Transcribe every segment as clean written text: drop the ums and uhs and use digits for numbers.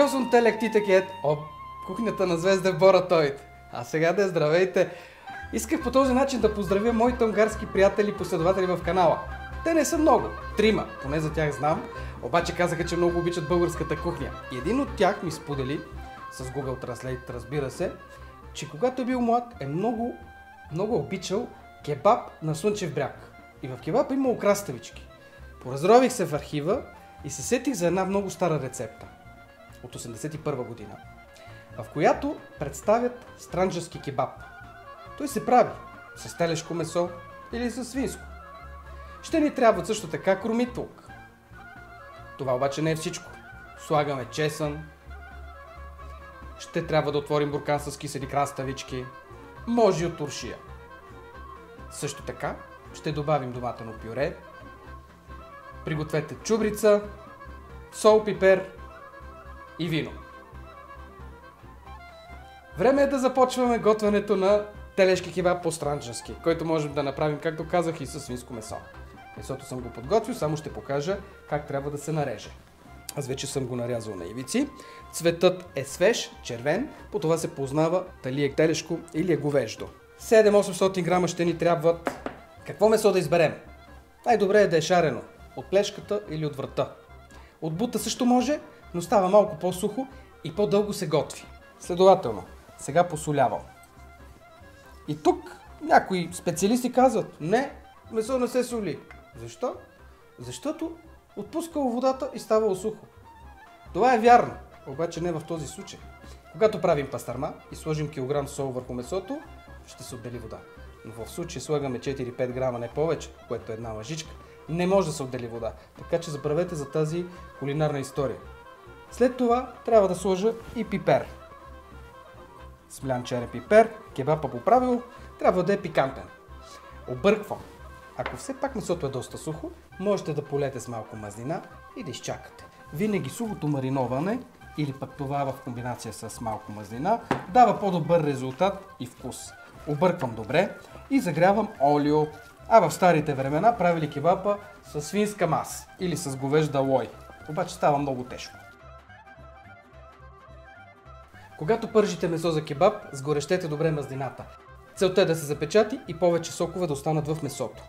son телектитекет об кухнята на Звезда Боратоид. А сега да здравейте! Исках по този начин да поздравя моите унгарски приятели и последователи в канала. Те не са много, 3, поне за тях знам, обаче казаха, че много обичат българската кухня. И един от тях ми сподели, с Google Translate разбира се, че когато е бил млад е много обичал кебаб на Слънчев бряг. И в кебаба имало краставички. Поразрових се в архива и се сетих за една много стара рецепта от 81 година, в която представят странджаски кебаб. Той се прави с телешко месо или с свинско. Ще ни трябва също така кромит лук. Това обаче не е всичко. Слагаме чесън. Ще трябва да отворим буркан с кисели краставички. Може и от туршия. Също така ще добавим доматено пюре. Пригответе чубрица, сол, пипер и вино. Време е да започваме готвенето на телешки кебаб по-странджански, който можем да направим, както казах, и със свинско месо. Месото съм го подготвил, само ще покажа как трябва да се нареже. Аз вече съм го нарязал на ивици. Цветът е свеж, червен, по това се познава дали е телешко или е говеждо. 700-800 грама ще ни трябват. Какво месо да изберем? Най-добре е да е шарено, от плешката или от врата. От бута също може, но става малко по-сухо и по-дълго се готви. Следователно, сега посолявам. И тук някои специалисти казват, не, месо не се соли. Защо? Защото отпускало водата и ставало сухо. Това е вярно, обаче не в този случай. Когато правим пастърма и сложим килограм сол върху месото, ще се отдели вода. Но в случай слагаме 4-5 грама, не повече, което е една лъжичка, не може да се отдели вода. Така че забравете за тази кулинарна история. След това трябва да сложа и пипер. Смлян черен пипер, кебаба по правило, трябва да е пикантен. Обърквам. Ако все пак месото е доста сухо, можете да полете с малко мазнина и да изчакате. Винаги сухото мариноване или пък това в комбинация с малко мазнина дава по-добър резултат и вкус. Обърквам добре и загрявам олио. А в старите времена правили кебаба с свинска маса или с говежда лой. Обаче става много тежко. Когато пържите месо за кебаб, сгорещете добре мазнината. Целта е да се запечати и повече сокове да останат в месото.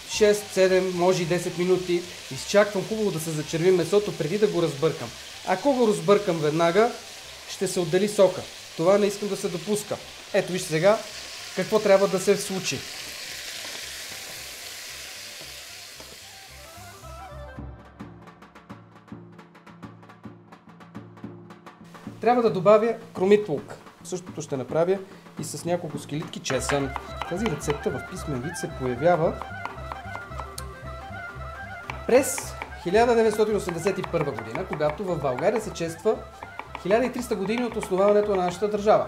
Шест, 7, може и 10 минути. Изчаквам хубаво да се зачерви месото преди да го разбъркам. Ако го разбъркам веднага, ще се отдели сока. Това не искам да се допуска. Ето вижте сега какво трябва да се случи. Трябва да добавя кромит лук. Същото ще направя и с няколко скелитки чесън. Тази рецепта в писмен вид се появява през 1981 година, когато в България се чества 1300 години от основаването на нашата държава.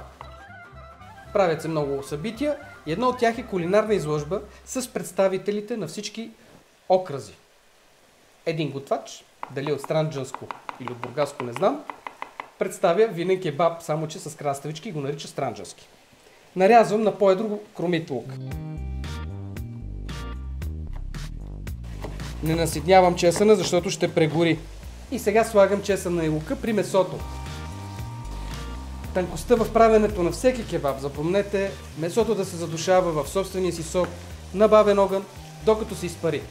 Правят се много събития и едно от тях е кулинарна изложба с представителите на всички окрази. Един готвач, дали от странджанско или от бургаско не знам, представя винен кебаб, само че с краставички и го нарича странджански. Нарязвам на по-едро кромит лук. Не наситнявам чесъна, защото ще прегори. И сега слагам чесъна и лука при месото. Тънкостта в правенето на всеки кебаб, запомнете, месото да се задушава в собствения си сок на бавен огън, докато се изпари.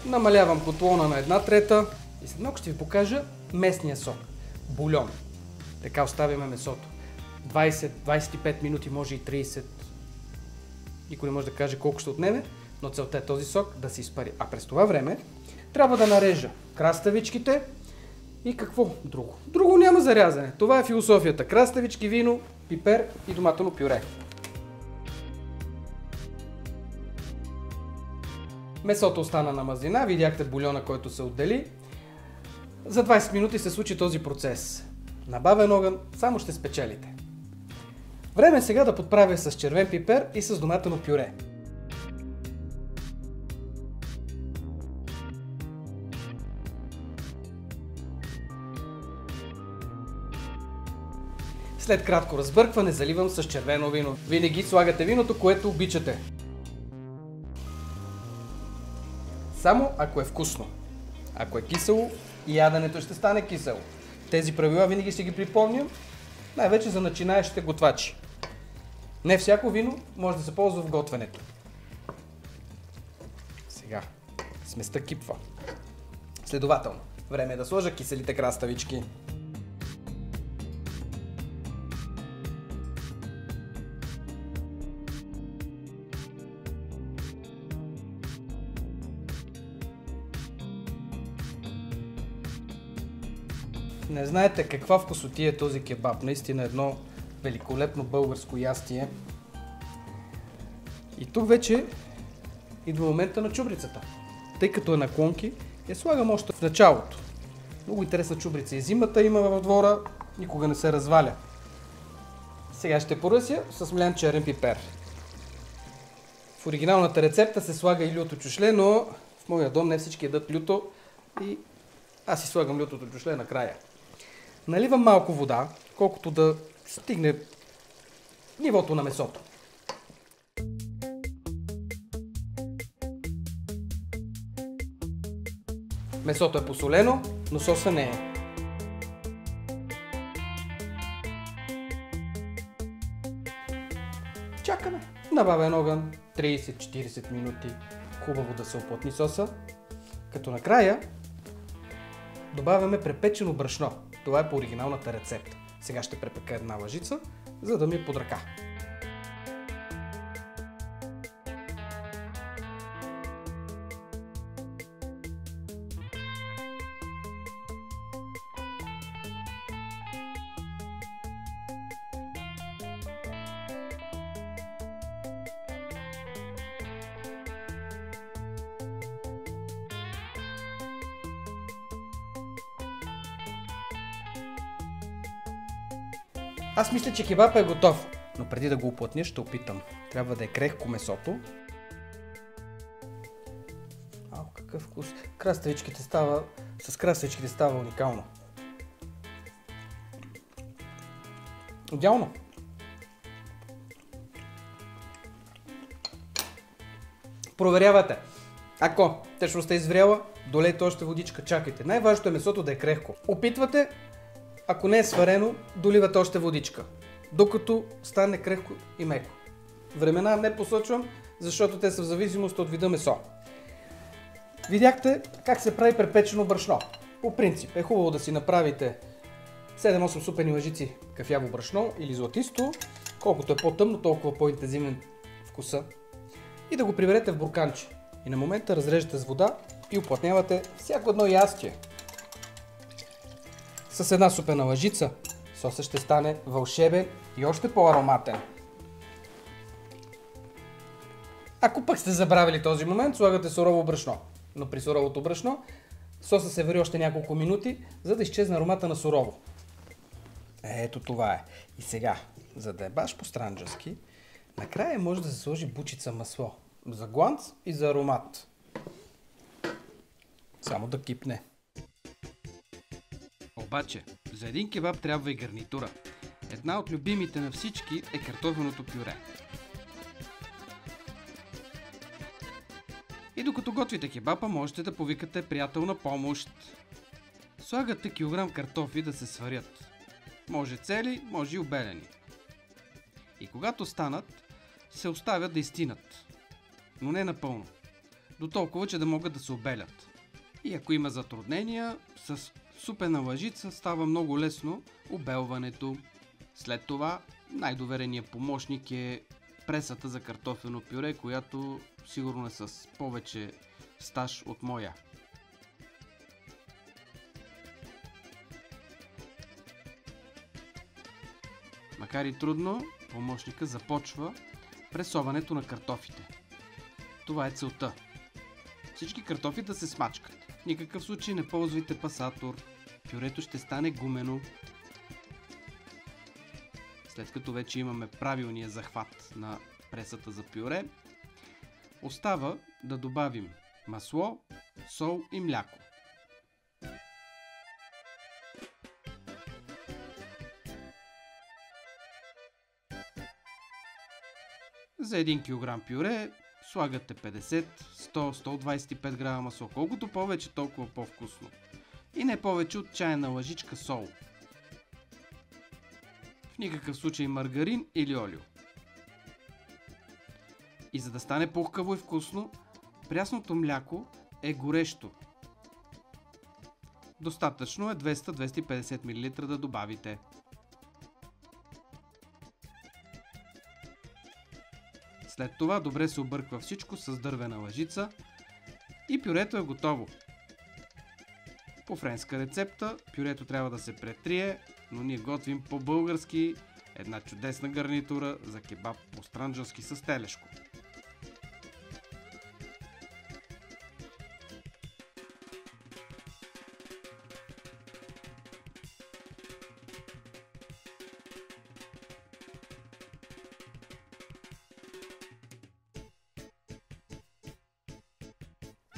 Намалявам котлона на 1/3 и след малко ще ви покажа местния сок. Бульон. Така оставяме месото. 20-25 минути, може и 30. Никой не може да каже колко ще отнеме, но целта е този сок да се изпари. А през това време трябва да нарежа краставичките и какво друго? Друго няма за рязане. Това е философията. Краставички, вино, пипер и доматено пюре. Месото остана на мазнина, видяхте бульона, който се отдели. За 20 минути се случи този процес. На бавен огън само ще спечелите. Време е сега да подправя с червен пипер и с доматено пюре. След кратко разбъркване заливам с червено вино. Винаги слагате виното, което обичате. Само ако е вкусно. Ако е кисело, и яденето ще стане кисело. Тези правила винаги си ги припомням, най-вече за начинаещите готвачи. Не всяко вино може да се ползва в готвенето. Сега сместа кипва. Следователно, време е да сложа киселите краставички. Не знаете каква вкусотия е този кебаб. Наистина едно великолепно българско ястие. И тук вече идва момента на чубрицата. Тъй като е на клонки, я слагам още в началото. Много интересна чубрица. И зимата има в двора, никога не се разваля. Сега ще поръся с млян черен пипер. В оригиналната рецепта се слага и люто чушле, но в моя дом не всички ядат люто и аз си слагам лютото чушле накрая. Наливам малко вода, колкото да стигне нивото на месото. Месото е посолено, но соса не е. Чакаме на бавен огън 30-40 минути. Хубаво да се оплътни соса. Като накрая добавяме препечено брашно. Това е по оригиналната рецепта. Сега ще препека една лъжица, за да ми е под ръка. Аз мисля, че кебабът е готов, но преди да го уплътня ще опитам. Трябва да е крехко месото. Ау, какъв вкус! С краставичките става уникално. Идеално! Проверявате. Ако течността е извряла, долейте още водичка, чакайте. Най-важното е месото да е крехко. Опитвате. Ако не е сварено, доливате още водичка, докато стане крехко и меко. Времена не посочвам, защото те са в зависимост от вида месо. Видяхте как се прави препечено брашно. По принцип е хубаво да си направите 7-8 супени лъжици кафяво брашно или златисто, колкото е по-тъмно, толкова по-интензивен вкуса. И да го приберете в бурканче. И на момента разрежете с вода и уплътнявате всяко едно ястие. С една супена лъжица сосът ще стане вълшебен и още по-ароматен. Ако пък сте забравили този момент, слагате сурово брашно. Но при суровото брашно сосът се вари още няколко минути, за да изчезне аромата на сурово. Ето това е. И сега, за да е баш по-странджански, накрая може да се сложи бучица масло. За гланц и за аромат. Само да кипне. Обаче, за един кебаб трябва и гарнитура. Една от любимите на всички е картофеното пюре. И докато готвите кебаба, можете да повикате приятел на помощ. Слагате килограм картофи да се сварят. Може цели, може и обелени. И когато станат, се оставят да изстинат. Но не напълно. До толкова, че да могат да се обелят. И ако има затруднения, с супена лъжица става много лесно обелването. След това най-довереният помощник е пресата за картофено пюре, която сигурно е с повече стаж от моя. Макар и трудно, помощника започва пресоването на картофите. Това е целта. Всички картофи да се смачкат. В никакъв случай не ползвайте пасатор. Пюрето ще стане гумено. След като вече имаме правилния захват на пресата за пюре, остава да добавим масло, сол и мляко. За 1 кг пюре Слагате 50, 100, 125 грама масло. Колкото повече, толкова по-вкусно. И не повече от чайна лъжичка сол. В никакъв случай маргарин или олио. И за да стане пухкаво и вкусно, прясното мляко е горещо. Достатъчно е 200-250 мл да добавите. След това добре се обърква всичко с дървена лъжица и пюрето е готово. По френска рецепта пюрето трябва да се претрие, но ние готвим по-български една чудесна гарнитура за кебаб по-странджански с телешко.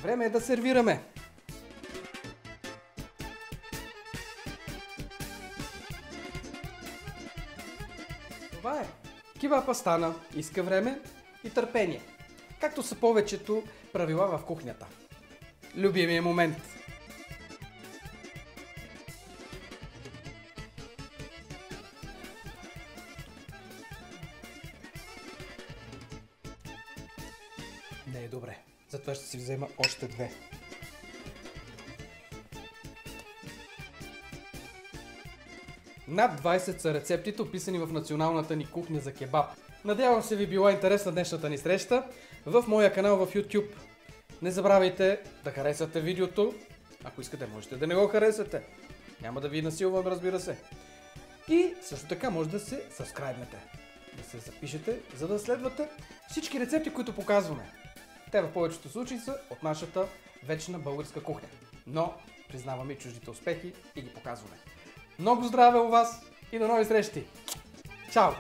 Време е да сервираме! Това е. Кебапа стана. Иска време и търпение. Както са повечето правила в кухнята. Любимия момент. Не е добре. Затова ще си взема още две. Над 20 са рецептите, описани в националната ни кухня за кебаб. Надявам се ви била интересна днешната ни среща в моя канал в YouTube. Не забравяйте да харесате видеото. Ако искате, можете да не го харесате. Няма да ви насилвам, разбира се. И също така може да се сабскрайбнете. Да се запишете, за да следвате всички рецепти, които показваме. Те в повечето случаи са от нашата вечна българска кухня. Но признаваме и чуждите успехи и ги показваме. Много здраве у вас и до нови срещи! Чао!